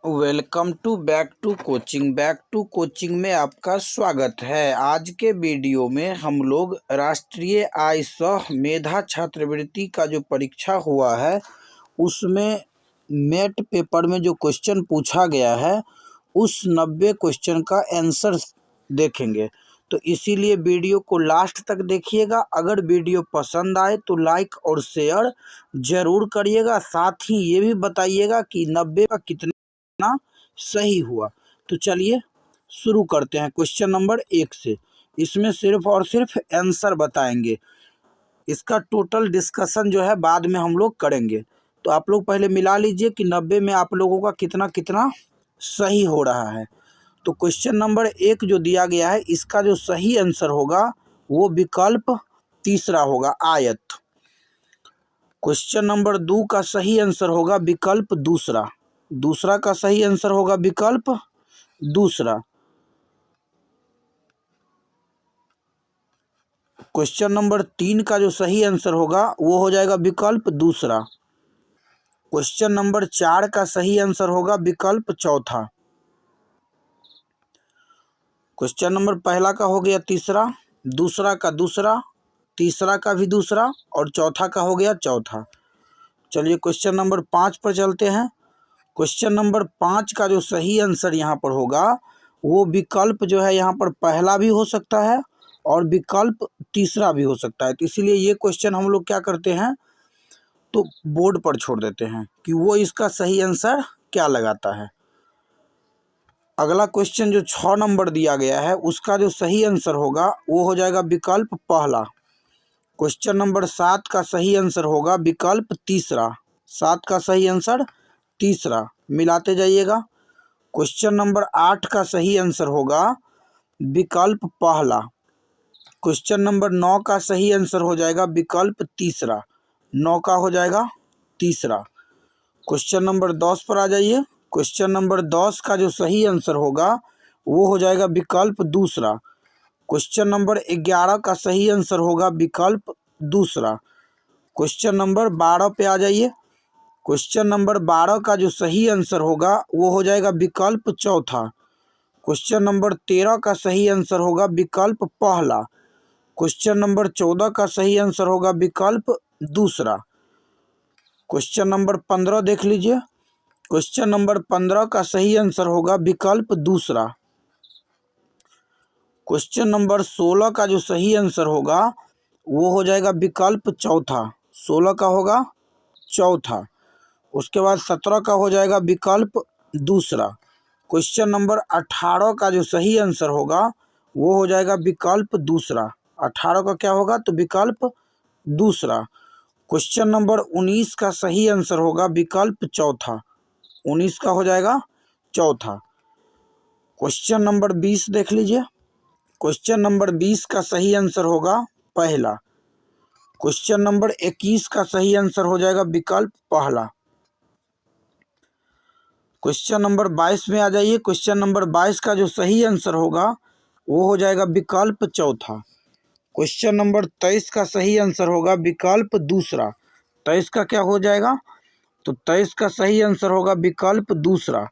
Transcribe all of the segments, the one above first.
Welcome to back to coaching में आपका स्वागत है। आज के वीडियो में हम लोग राष्ट्रीय आय सह मेधा छात्रवृत्ति का जो परीक्षा हुआ है उसमें मेट पेपर में जो क्वेश्चन पूछा गया है उस 90 क्वेश्चन का आंसर देखेंगे। तो इसीलिए वीडियो को लास्ट तक देखिएगा। अगर वीडियो पसंद आए तो लाइक और शेयर ज़रूर करिएगा। साथ ही ये भी बताइएगा कि 90 का कितना सही हुआ। तो चलिए शुरू करते हैं क्वेश्चन नंबर 1 से। इसमें सिर्फ और सिर्फ आंसर बताएंगे। इसका टोटल डिस्कशन जो है बाद में हम लोग करेंगे। तो आप लोग पहले मिला लीजिए कि 90 में आप लोगों का कितना कितना सही हो रहा है। तो क्वेश्चन नंबर 1 जो दिया गया है इसका जो सही आंसर होगा वो विकल्प तीसरा होगा, आयत। क्वेश्चन नंबर 2 का सही आंसर होगा विकल्प दूसरा। दूसरा का सही आंसर होगा विकल्प दूसरा। क्वेश्चन नंबर 3 का जो सही आंसर होगा वो हो जाएगा विकल्प दूसरा। क्वेश्चन नंबर 4 का सही आंसर होगा विकल्प चौथा। क्वेश्चन नंबर पहला का हो गया तीसरा, दूसरा का दूसरा, तीसरा का भी दूसरा और चौथा का हो गया चौथा। चलिए क्वेश्चन नंबर 5 पर चलते हैं। क्वेश्चन नंबर 5 का जो सही आंसर यहाँ पर होगा वो विकल्प जो है यहाँ पर पहला भी हो सकता है और विकल्प तीसरा भी हो सकता है। तो इसीलिए ये क्वेश्चन हम लोग क्या करते हैं तो बोर्ड पर छोड़ देते हैं कि वो इसका सही आंसर क्या लगाता है। अगला क्वेश्चन जो 6 नंबर दिया गया है उसका जो सही आंसर होगा वो हो जाएगा विकल्प पहला। क्वेश्चन नंबर 7 का सही आंसर होगा विकल्प तीसरा। 7 का सही आंसर तीसरा, मिलाते जाइएगा। क्वेश्चन नंबर 8 का सही आंसर होगा विकल्प पहला। क्वेश्चन नंबर 9 का सही आंसर हो जाएगा विकल्प तीसरा। 9 का हो जाएगा तीसरा। क्वेश्चन नंबर 10 पर आ जाइए। क्वेश्चन नंबर 10 का जो सही आंसर होगा वो हो जाएगा विकल्प दूसरा। क्वेश्चन नंबर 11 का सही आंसर होगा विकल्प दूसरा। क्वेश्चन नंबर 12 पे आ जाइए। क्वेश्चन नंबर 12 का जो सही आंसर होगा वो हो जाएगा विकल्प चौथा। क्वेश्चन नंबर 13 का सही आंसर होगा विकल्प पहला। क्वेश्चन नंबर 14 का सही आंसर होगा विकल्प दूसरा। क्वेश्चन नंबर 15 देख लीजिए। क्वेश्चन नंबर 15 का सही आंसर होगा विकल्प दूसरा। क्वेश्चन नंबर 16 का जो सही आंसर होगा वो हो जाएगा विकल्प चौथा। 16 का होगा चौथा। उसके बाद 17 का हो जाएगा विकल्प दूसरा। क्वेश्चन नंबर 18 का जो सही आंसर होगा वो हो जाएगा विकल्प दूसरा। 18 का क्या होगा तो विकल्प दूसरा। क्वेश्चन नंबर 19 का सही आंसर होगा विकल्प चौथा। 19 का हो जाएगा चौथा। क्वेश्चन नंबर 20 देख लीजिए। क्वेश्चन नंबर 20 का सही आंसर होगा पहला। क्वेश्चन नंबर 21 का सही आंसर हो जाएगा विकल्प पहला। क्वेश्चन नंबर 22 में आ जाइए। क्वेश्चन नंबर 22 का जो सही आंसर होगा वो हो जाएगा विकल्प चौथा। क्वेश्चन नंबर 23 का सही आंसर होगा विकल्प दूसरा। 23 का क्या हो जाएगा तो 23 का सही आंसर होगा विकल्प दूसरा।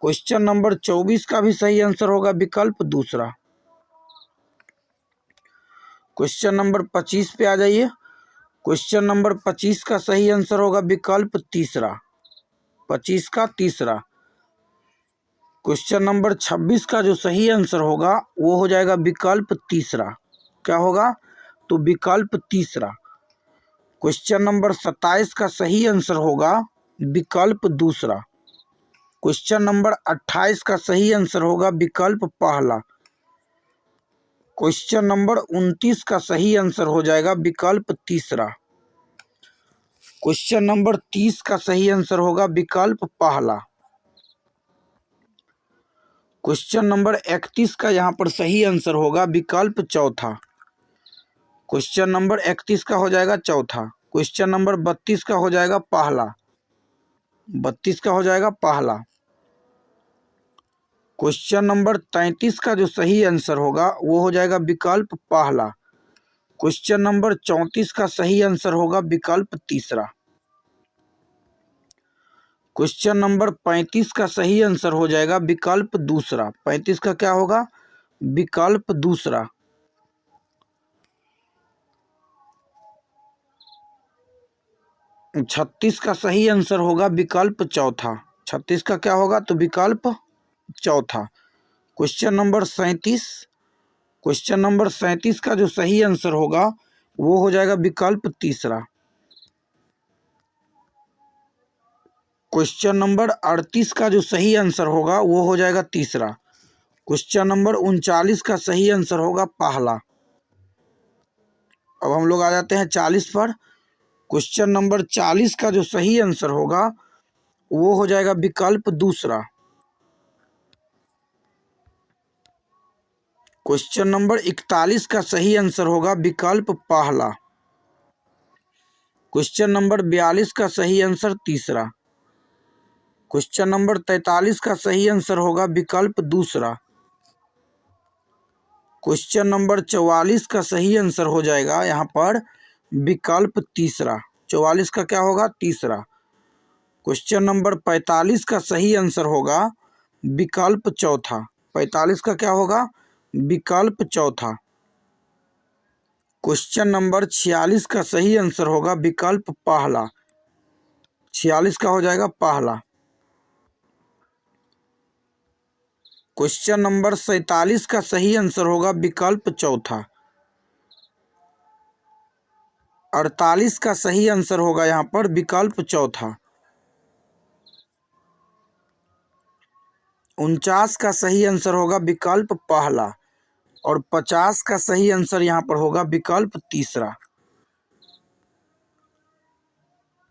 क्वेश्चन नंबर 24 का भी सही आंसर होगा विकल्प दूसरा। क्वेश्चन नंबर 25 पे आ जाइए। क्वेश्चन नंबर 25 का सही आंसर होगा विकल्प तीसरा। 25 का तीसरा। क्वेश्चन नंबर 26 का जो सही आंसर होगा वो हो जाएगा विकल्प तीसरा। क्या होगा तो विकल्प तीसरा। क्वेश्चन नंबर 27 का सही आंसर होगा विकल्प दूसरा। क्वेश्चन नंबर 28 का सही आंसर होगा विकल्प पहला। क्वेश्चन नंबर 29 का सही आंसर हो जाएगा विकल्प तीसरा। क्वेश्चन नंबर 30 का सही आंसर होगा विकल्प पहला। क्वेश्चन नंबर 31 का यहाँ पर सही आंसर होगा विकल्प चौथा। क्वेश्चन नंबर 31 का हो जाएगा चौथा। क्वेश्चन नंबर 32 का हो जाएगा पहला। 32 का हो जाएगा पहला। क्वेश्चन नंबर 33 का जो सही आंसर होगा वो हो जाएगा विकल्प पहला। क्वेश्चन नंबर 34 का सही आंसर होगा विकल्प तीसरा। क्वेश्चन नंबर 35 का सही आंसर हो जाएगा विकल्प दूसरा। 35 का क्या होगा? विकल्प दूसरा। 36 का सही आंसर होगा विकल्प चौथा। 36 का क्या होगा? तो विकल्प चौथा। Question number 37। क्वेश्चन नंबर 37 का जो सही आंसर होगा वो हो जाएगा विकल्प तीसरा। क्वेश्चन नंबर 38 का जो सही आंसर होगा वो हो जाएगा तीसरा। क्वेश्चन नंबर 39 का सही आंसर होगा पहला। अब हम लोग आ जाते हैं 40 पर। क्वेश्चन नंबर 40 का जो सही आंसर होगा वो हो जाएगा विकल्प दूसरा। क्वेश्चन नंबर 41 का सही आंसर होगा विकल्प पहला। क्वेश्चन नंबर 42 का सही आंसर तीसरा। क्वेश्चन नंबर 43 का सही आंसर होगा विकल्प दूसरा। क्वेश्चन नंबर 44 का सही आंसर हो जाएगा यहाँ पर विकल्प तीसरा। 44 का क्या होगा? तीसरा। क्वेश्चन नंबर 45 का सही आंसर होगा विकल्प चौथा। 45 का क्या होगा? विकल्प चौथा। क्वेश्चन नंबर 46 का सही आंसर होगा विकल्प पहला। 46 का हो जाएगा पहला। क्वेश्चन नंबर 47 का सही आंसर होगा विकल्प चौथा। 48 का सही आंसर होगा यहाँ पर विकल्प चौथा। 49 का सही आंसर होगा विकल्प पहला। और 50 का सही आंसर यहाँ पर होगा विकल्प तीसरा।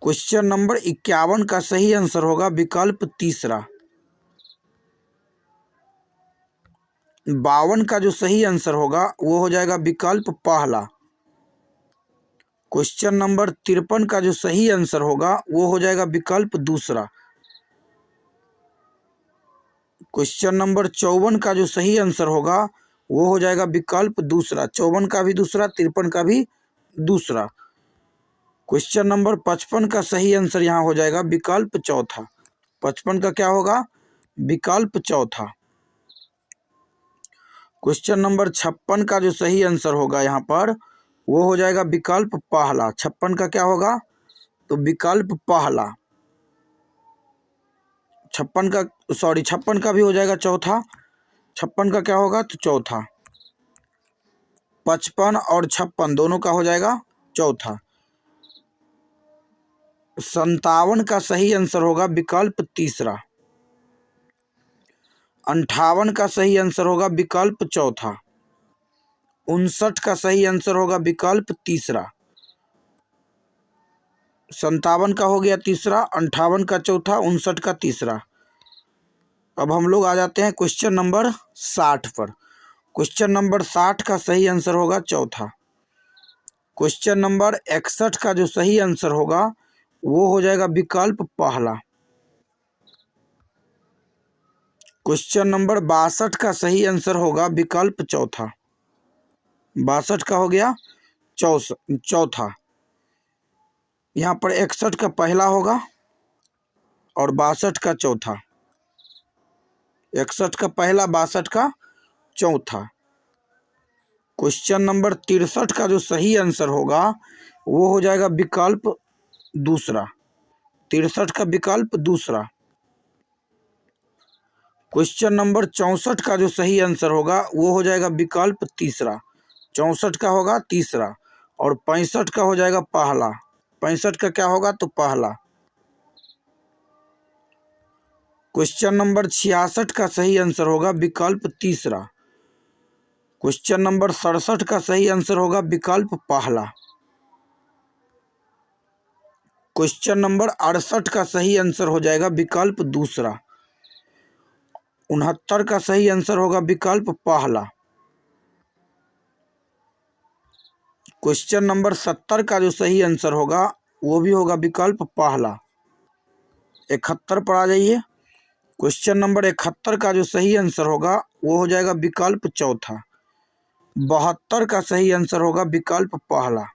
क्वेश्चन नंबर 51 का सही आंसर होगा विकल्प तीसरा। 52 का जो सही आंसर होगा वो हो जाएगा विकल्प पहला। क्वेश्चन नंबर 53 का जो सही आंसर होगा वो हो जाएगा विकल्प दूसरा। क्वेश्चन नंबर 54 का जो सही आंसर होगा वो हो जाएगा विकल्प दूसरा। 54 का भी दूसरा, 53 का भी दूसरा। क्वेश्चन नंबर 55 का सही आंसर यहाँ हो जाएगा विकल्प चौथा। 55 का क्या होगा? विकल्प चौथा। क्वेश्चन नंबर 56 का जो सही आंसर होगा यहाँ पर वो हो जाएगा विकल्प पहला। 56 का क्या होगा? तो विकल्प पहला। 56 का भी हो जाएगा चौथा। 56 का क्या होगा? तो चौथा। 55 और 56 दोनों का हो जाएगा चौथा। 57 का सही आंसर होगा विकल्प तीसरा। 58 का सही आंसर होगा विकल्प चौथा। 59 का सही आंसर होगा विकल्प तीसरा। 57 का हो गया तीसरा, 58 का चौथा, 59 का तीसरा। अब हम लोग आ जाते हैं क्वेश्चन नंबर 60 पर। क्वेश्चन नंबर 60 का सही आंसर होगा चौथा। क्वेश्चन नंबर 61 का जो सही आंसर होगा वो हो जाएगा विकल्प पहला। क्वेश्चन नंबर 62 का सही आंसर होगा विकल्प चौथा। 62 का हो गया चौथा। यहाँ पर 61 का पहला होगा और 62 का चौथा। 61 का पहला, 62 का चौथा। क्वेश्चन नंबर 63 का जो सही आंसर होगा वो हो जाएगा विकल्प दूसरा। 63 का विकल्प दूसरा। क्वेश्चन नंबर 64 का जो सही आंसर होगा वो हो जाएगा विकल्प तीसरा। 64 का होगा तीसरा। और 65 का हो जाएगा पहला। 65 का क्या होगा? तो पहला। क्वेश्चन नंबर 66 का सही आंसर होगा विकल्प तीसरा। क्वेश्चन नंबर 67 का सही आंसर होगा विकल्प पहला। क्वेश्चन नंबर 68 का सही आंसर हो जाएगा विकल्प दूसरा। 69 का सही आंसर होगा विकल्प पहला। क्वेश्चन नंबर 70 का जो सही आंसर होगा वो भी होगा विकल्प पहला। 71 पर आ जाइए। क्वेश्चन नंबर 71 का जो सही आंसर होगा वो हो जाएगा विकल्प चौथा। 72 का सही आंसर होगा विकल्प पहला।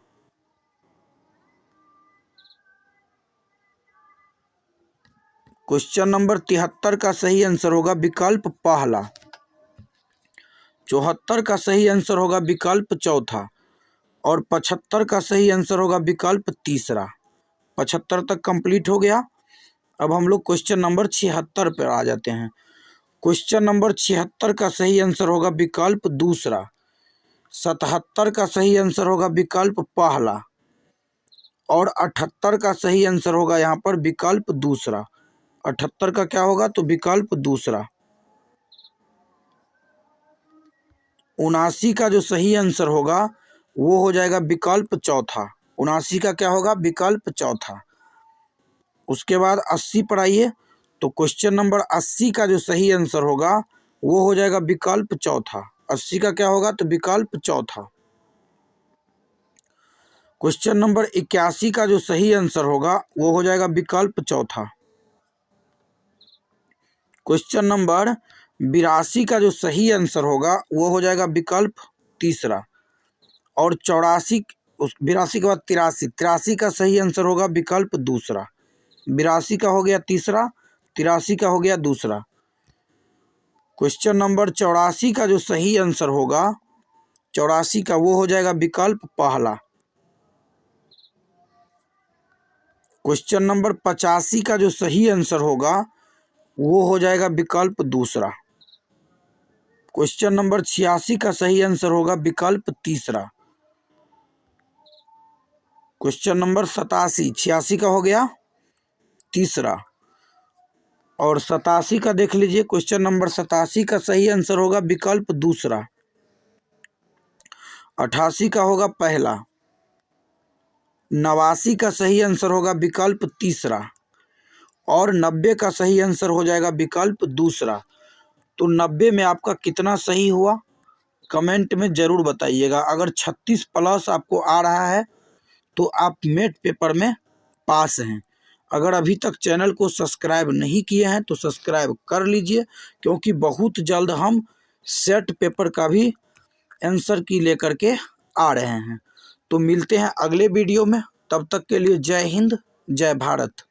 क्वेश्चन नंबर 73 का सही आंसर होगा विकल्प पहला। 74 का सही आंसर होगा विकल्प चौथा और 75 का सही आंसर होगा विकल्प तीसरा। 75 तक कंप्लीट हो गया। अब हम लोग क्वेश्चन नंबर 76 पर आ जाते हैं। क्वेश्चन नंबर 76 का सही आंसर होगा विकल्प दूसरा। 77 का सही आंसर होगा विकल्प पहला और 78 का सही आंसर होगा यहाँ पर विकल्प दूसरा। 78 का क्या होगा तो विकल्प दूसरा। 79 का जो सही आंसर होगा वो हो जाएगा विकल्प चौथा। 79 का क्या होगा विकल्प चौथा। उसके बाद 80 पर आइए तो क्वेश्चन नंबर 80 का जो सही आंसर होगा वो हो जाएगा विकल्प चौथा। 80 का क्या होगा तो विकल्प चौथा। क्वेश्चन नंबर 81 का जो सही आंसर होगा वो हो जाएगा विकल्प चौथा। क्वेश्चन नंबर 82 का जो सही आंसर होगा वो हो जाएगा विकल्प तीसरा और 84 82 के बाद 83 का सही आंसर होगा विकल्प दूसरा। 82 का हो गया तीसरा, 83 का हो गया दूसरा। क्वेश्चन नंबर 84 का जो सही आंसर होगा 84 का वो हो जाएगा विकल्प पहला। क्वेश्चन नंबर 85 का जो सही आंसर होगा वो हो जाएगा विकल्प दूसरा। क्वेश्चन नंबर 86 का सही आंसर होगा विकल्प तीसरा। क्वेश्चन नंबर 86 का हो गया तीसरा और 87 का देख लीजिए। क्वेश्चन नंबर 87 का सही आंसर होगा विकल्प दूसरा। 88 का होगा पहला। 89 का सही आंसर होगा विकल्प तीसरा और 90 का सही आंसर हो जाएगा विकल्प दूसरा। तो 90 में आपका कितना सही हुआ कमेंट में ज़रूर बताइएगा। अगर 36 प्लस आपको आ रहा है तो आप मेट पेपर में पास हैं। अगर अभी तक चैनल को सब्सक्राइब नहीं किए हैं तो सब्सक्राइब कर लीजिए, क्योंकि बहुत जल्द हम सेट पेपर का भी आंसर की लेकर के आ रहे हैं। तो मिलते हैं अगले वीडियो में, तब तक के लिए जय हिंद जय भारत।